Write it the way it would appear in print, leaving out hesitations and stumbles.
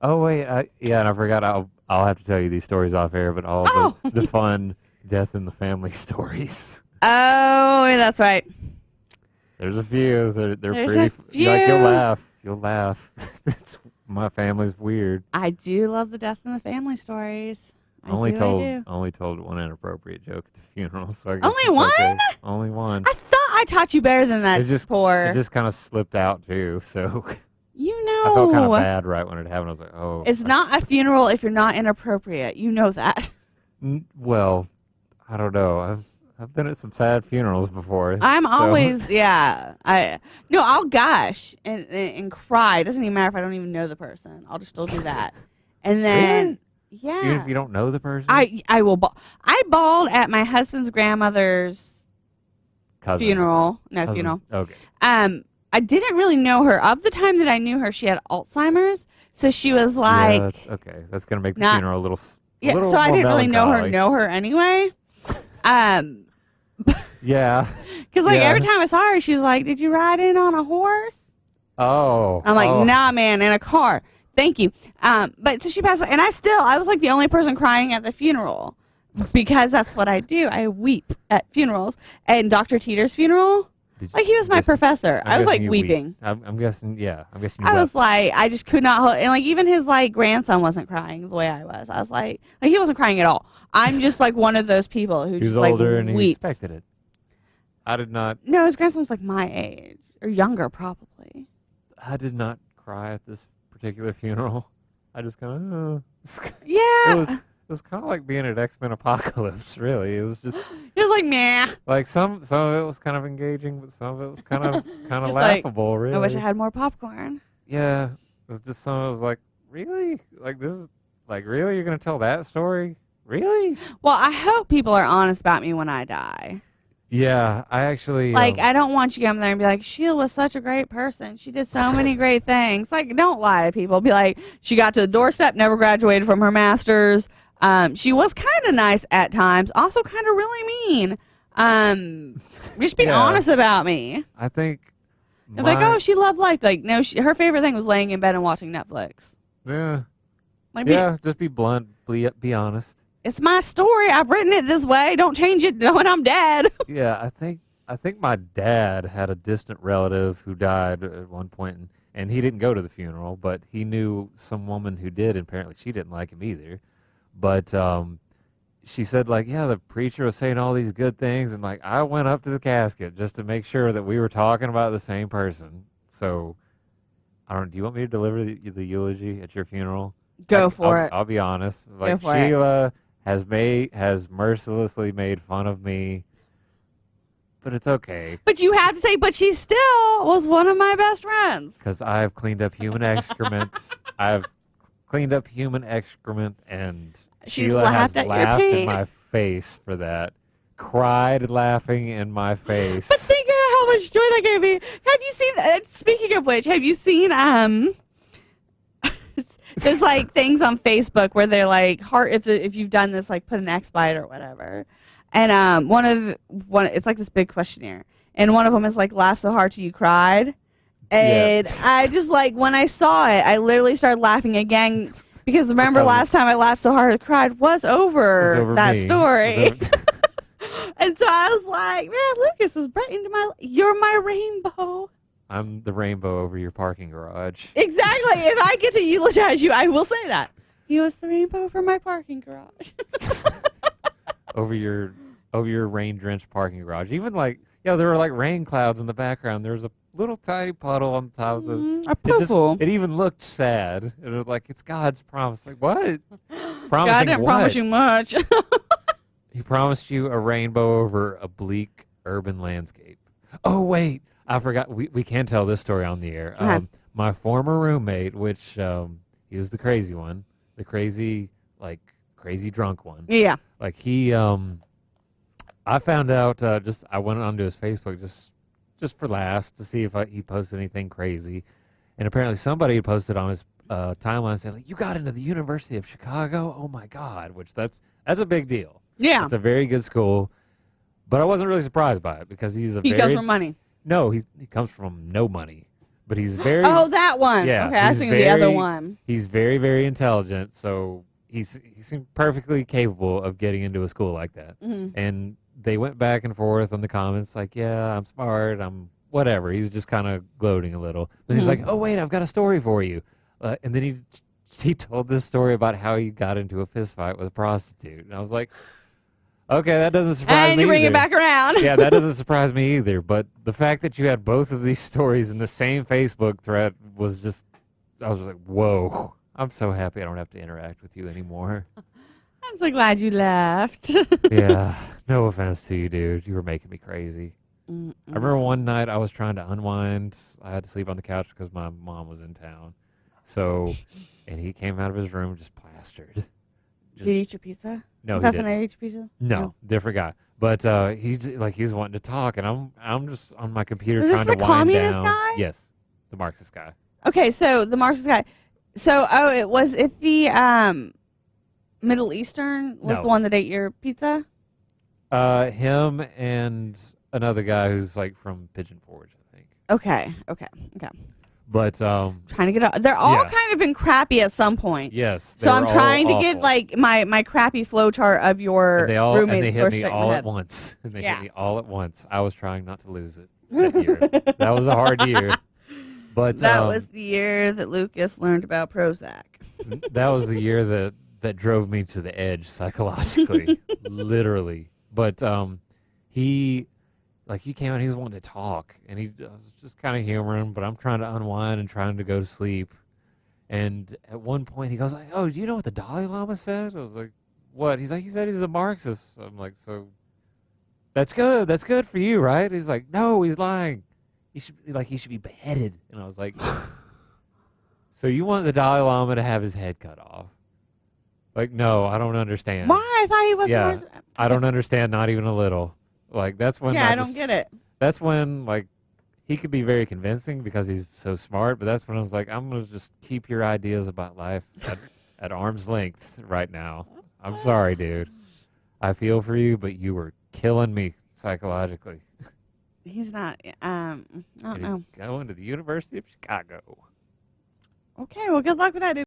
Oh wait, yeah, and I forgot. I'll have to tell you these stories off air, but all the fun death in the family stories. Oh, that's right. There's a few. They're There's pretty. a few. Like you'll laugh. You'll laugh. My family's weird. I do love the death in the family stories. I do. Only told one inappropriate joke at the funeral. So I guess Only it's one? okay. Only one. I thought I taught you better than that. It just kind of slipped out too. So You know. I felt kind of bad right when it happened. I was like, oh. It's not a funeral if you're not inappropriate. You know that. Well, I don't know. I've been at some sad funerals before. Always, yeah. I'll gush and cry. It doesn't even matter if I don't even know the person. I'll just still do that. And then, really? Yeah. Even if you don't know the person? I will. I bawled at my husband's grandmother's funeral. No, funeral. Okay. I didn't really know her. Of the time that I knew her, she had Alzheimer's. So she was like. Yeah, that's okay. That's going to make the funeral a little. Yeah, so I didn't really know her anyway. Yeah. Because every time I saw her, she was like, "Did you ride in on a horse?" Oh. I'm like, "Nah, man, in a car." Thank you. But so she passed away, and I was like the only person crying at the funeral because that's what I do. I weep at funerals. And Dr. Teeter's funeral, he was my professor. I was like weeping. I'm guessing. Yeah, I'm guessing. I was like, I just could not hold, and like even his grandson wasn't crying the way I was. I was like he wasn't crying at all. I'm just like one of those people who just older and weeps. He expected it. I did not. No, his grandson was like my age or younger, probably. I did not cry at this particular funeral. I just kind of. Yeah. It was kind of like being at X-Men Apocalypse. Really, it was just. It was like meh. Like some of it was kind of engaging, but some of it was kind of laughable. Really. I wish I had more popcorn. Yeah, it was just some. It was like, really, like this is like really. You're gonna tell that story? Really? Well, I hope people are honest about me when I die. Yeah, I actually I don't want you to come there and be like, Sheila was such a great person. She did so many great things. Like, don't lie to people. Be like, she got to the doorstep, never graduated from her master's. She was kind of nice at times, also kind of really mean. Just be honest about me. I think. Like, oh, she loved life. Like, no, her favorite thing was laying in bed and watching Netflix. Yeah. Like, just be blunt. Be honest. It's my story. I've written it this way. Don't change it when I'm dead. Yeah, I think my dad had a distant relative who died at one point, and he didn't go to the funeral, but he knew some woman who did, and apparently she didn't like him either. But she said, like, yeah, the preacher was saying all these good things, and like I went up to the casket just to make sure that we were talking about the same person. So, I don't. Do you want me to deliver the eulogy at your funeral? Go for it. I'll be honest. Like Go for Sheila has mercilessly made fun of me, but it's okay. But you have to say, but she still was one of my best friends. Because I've cleaned up human excrement. I've cleaned up human excrement, and Sheila has laughed in my face for that. Cried laughing in my face. But think of how much joy that gave me. Have you seen, speaking of which, have you seen, there's like things on Facebook where they're like, if you've done this, like put an X by it or whatever. And it's like this big questionnaire. And one of them is like, laugh so hard till you cried. And I just like, when I saw it, I literally started laughing again. Because remember last time I laughed so hard I cried was over that story. And so I was like, man, Lucas is brightened you're my rainbow. I'm the rainbow over your parking garage. Exactly. If I get to eulogize you, I will say that. He was the rainbow over my parking garage. over your rain-drenched parking garage. Even like, there were like rain clouds in the background. There was a little tiny puddle on top of the... It even looked sad. It was like, it's God's promise. Like, what? God didn't promise you much. He promised you a rainbow over a bleak urban landscape. Oh, wait. I forgot. We can tell this story on the air. My former roommate, which he was the crazy one, the crazy drunk one. Yeah. Like he, I found out. I went onto his Facebook just for laughs to see if he posted anything crazy, and apparently somebody had posted on his timeline saying, like, "You got into the University of Chicago? Oh my God!" Which that's a big deal. Yeah. It's a very good school, but I wasn't really surprised by it because he comes from money. No, he comes from no money, but he's very Oh, that one. yeah. Okay, I was thinking the other one. He's very, very intelligent, so he seemed perfectly capable of getting into a school like that. Mm-hmm. And they went back and forth on the comments, like, yeah, I'm smart, I'm whatever. He's just kind of gloating a little. Then he's like, oh wait, I've got a story for you. And then he told this story about how he got into a fist fight with a prostitute, and I was like, okay, that doesn't surprise me. And you bring either. it back around. Yeah, that doesn't surprise me either. But the fact that you had both of these stories in the same Facebook thread was just, I was like, whoa. I'm so happy I don't have to interact with you anymore. I'm so glad you left. Yeah, no offense to you, dude. You were making me crazy. Mm-mm. I remember one night I was trying to unwind. I had to sleep on the couch because my mom was in town. So, and he came out of his room just plastered. Did you eat your pizza? No, Was he that the didn't. night you ate your pizza? No, different guy. But he's like he was wanting to talk, and I'm just on my computer Was this trying to the wind communist down. guy? Yes, the Marxist guy. Okay, so the Marxist guy. So, it the Middle Eastern was No. the one that ate your pizza? Him and another guy who's like from Pigeon Forge, I think. Okay. But Trying to get out. They're all Yeah. kind of been crappy at some point. yes, So I'm they were trying to all get awful. like my crappy flow chart of your and they roommates. hit first me straight in my all head. at once. And they Yeah. hit me all at once. I was trying not to lose it that year. That was a hard year. But That was the year that Lucas learned about Prozac. that was the year that drove me to the edge psychologically, literally. But he came out, he was wanting to talk, and he was just kind of humoring, but I'm trying to unwind and trying to go to sleep. And at one point he goes like, oh, do you know what the Dalai Lama said? I was like, what? He's like, he said he's a Marxist. I'm like, so that's good for you, right? He's like, no, he's lying. He should be beheaded. And I was like, so you want the Dalai Lama to have his head cut off? Like, no, I don't understand. Why? I thought he was. Yeah, I don't understand, not even a little. Like, that's when Yeah, I don't get it. That's when, like, he could be very convincing because he's so smart, but that's when I was like, I'm going to just keep your ideas about life at arm's length right now. I'm sorry, dude. I feel for you, but you were killing me psychologically. He's not. I don't And know. he's going to the University of Chicago. Okay, well, good luck with that, dude.